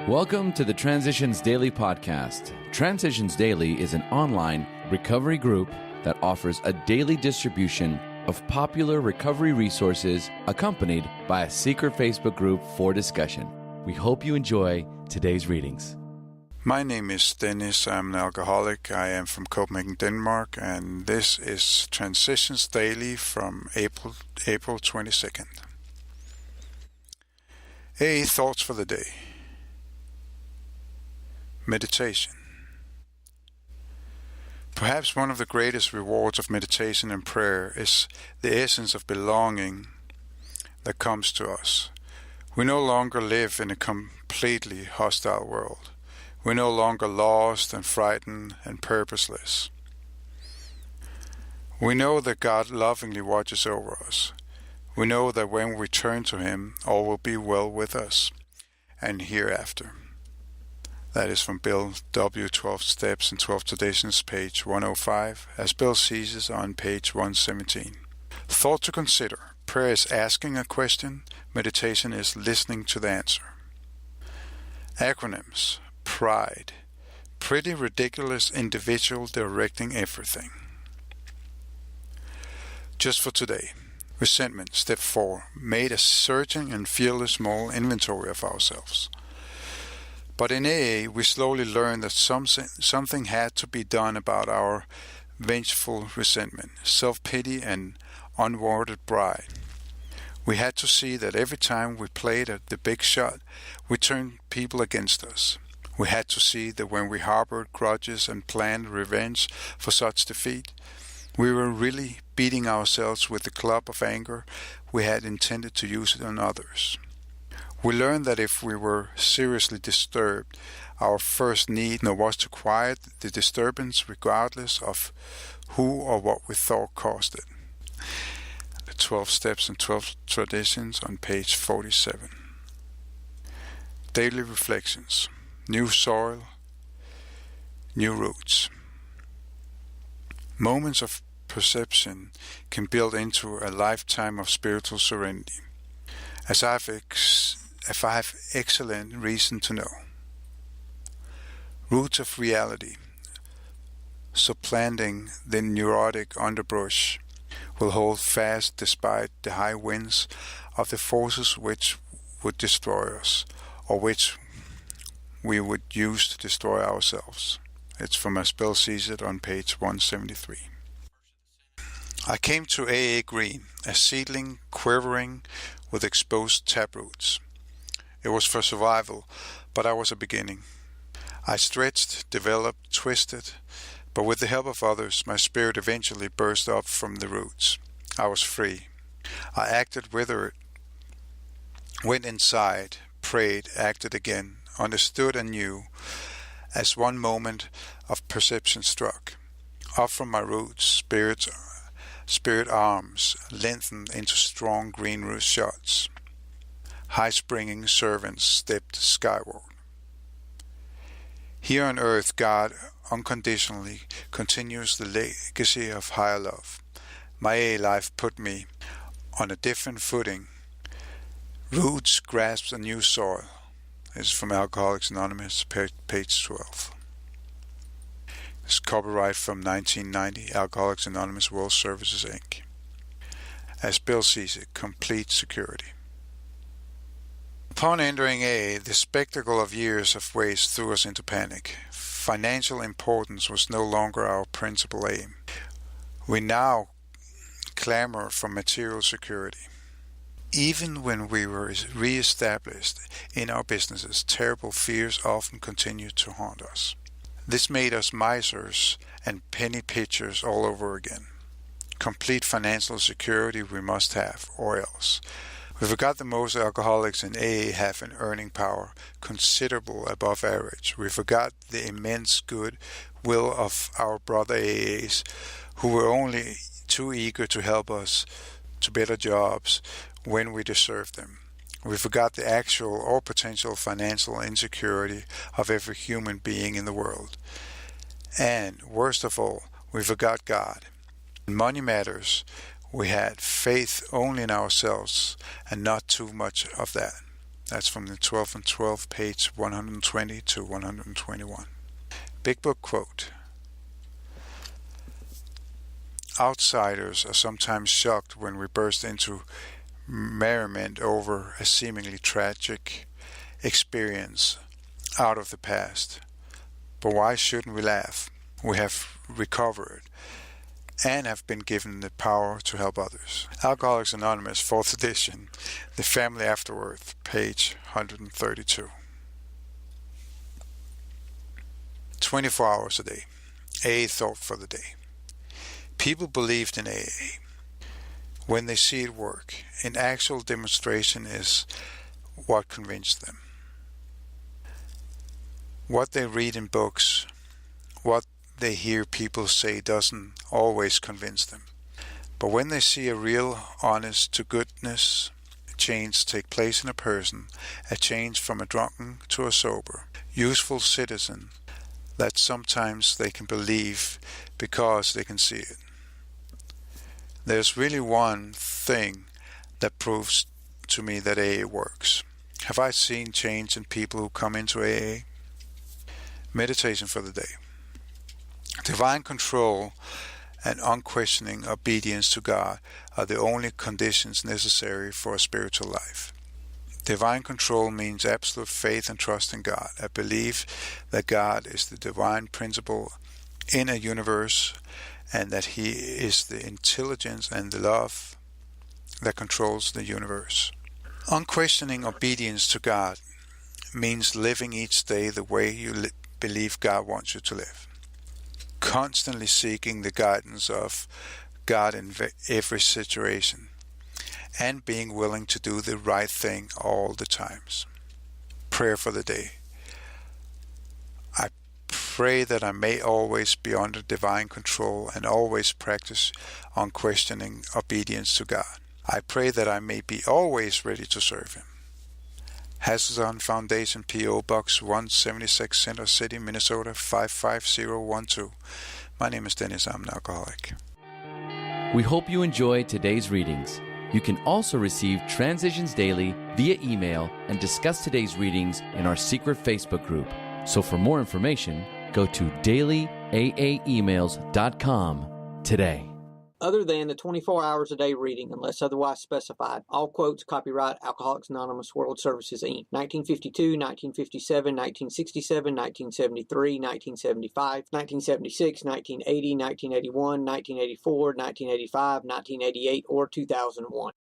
Welcome to the Transitions Daily podcast. Transitions Daily is an online recovery group that offers a daily distribution of popular recovery resources accompanied by a secret Facebook group for discussion. We hope you enjoy today's readings. My name is Dennis. I'm an alcoholic. I am from Copenhagen, Denmark, and this is Transitions Daily from April 22nd. AA thoughts for the day. Meditation. Perhaps one of the greatest rewards of meditation and prayer is the essence of belonging that comes to us. We no longer live in a completely hostile world. We're no longer lost and frightened and purposeless. We know that God lovingly watches over us. We know that when we turn to Him, all will be well with us and hereafter. That is from Bill W. 12 Steps and 12 Traditions, page 105, as Bill sees it on page 117. Thought to consider. Prayer is asking a question. Meditation is listening to the answer. Acronyms. Pride. Pretty ridiculous individual directing everything. Just for today. Resentment. Step 4. Made a searching and fearless moral inventory of ourselves. But in AA, we slowly learned that something had to be done about our vengeful resentment, self-pity, and unwarranted pride. We had to see that every time we played at the big shot, we turned people against us. We had to see that when we harbored grudges and planned revenge for such defeat, we were really beating ourselves with the club of anger we had intended to use it on others. We learned that if we were seriously disturbed, our first need was to quiet the disturbance regardless of who or what we thought caused it. The 12 Steps and 12 Traditions on page 47. Daily Reflections. New soil, new roots. Moments of perception can build into a lifetime of spiritual serenity, as I have excellent reason to know. Roots of reality, supplanting the neurotic underbrush, will hold fast despite the high winds of the forces which would destroy us, or which we would use to destroy ourselves. It's from As Bill Sees It on page 173. I came to AA Green, a seedling quivering with exposed taproots. It was for survival, but I was a beginning. I stretched, developed, twisted, but with the help of others, my spirit eventually burst up from the roots. I was free. I acted withered, went inside, prayed, acted again, understood anew, as one moment of perception struck. Up from my roots, spirit arms lengthened into strong green root shots. High-springing servants stepped skyward. Here on earth, God unconditionally continues the legacy of higher love. My AA life put me on a different footing. Roots grasps a new soil. This is from Alcoholics Anonymous, page 12. It's copyright from 1990, Alcoholics Anonymous World Services, Inc. As Bill sees it, complete security. Upon entering AA, the spectacle of years of waste threw us into panic. Financial importance was no longer our principal aim. We now clamor for material security. Even when we were re-established in our businesses, terrible fears often continued to haunt us. This made us misers and penny pitchers all over again. Complete financial security we must have, or else. We forgot that most alcoholics in AA have an earning power considerable above average. We forgot the immense good will of our brother AAs, who were only too eager to help us to better jobs when we deserved them. We forgot the actual or potential financial insecurity of every human being in the world. And, worst of all, we forgot God. In money matters, we had faith only in ourselves and not too much of that. That's from the 12 and 12, page 120 to 121. Big Book quote. Outsiders are sometimes shocked when we burst into merriment over a seemingly tragic experience out of the past. But why shouldn't we laugh? We have recovered and have been given the power to help others. Alcoholics Anonymous, 4th edition, The Family Afterward, page 132. 24 hours a day. AA thought for the day. People believed in AA when they see it work. An actual demonstration is what convinced them. What they read in books, what they hear people say doesn't always convince them. But when they see a real, honest-to-goodness change take place in a person, a change from a drunken to a sober, useful citizen, that sometimes they can believe because they can see it. There's really one thing that proves to me that AA works. Have I seen change in people who come into AA? Meditation for the day. Divine control and unquestioning obedience to God are the only conditions necessary for a spiritual life. Divine control means absolute faith and trust in God, a belief that God is the divine principle in a universe and that He is the intelligence and the love that controls the universe. Unquestioning obedience to God means living each day the way you believe God wants you to live. Constantly seeking the guidance of God in every situation, and being willing to do the right thing all the times. Prayer for the day. I pray that I may always be under divine control and always practice unquestioning obedience to God. I pray that I may be always ready to serve Him. Hasselson Foundation, P.O. Box 176, Center City, Minnesota 55012. My name is Dennis. I'm an alcoholic. We hope you enjoyed today's readings. You can also receive Transitions Daily via email and discuss today's readings in our secret Facebook group. So for more information, go to dailyaaemails.com today. Other than the 24 hours a day reading, unless otherwise specified, all quotes copyright Alcoholics Anonymous World Services, Inc. 1952, 1957, 1967, 1973, 1975, 1976, 1980, 1981, 1984, 1985, 1988, or 2001.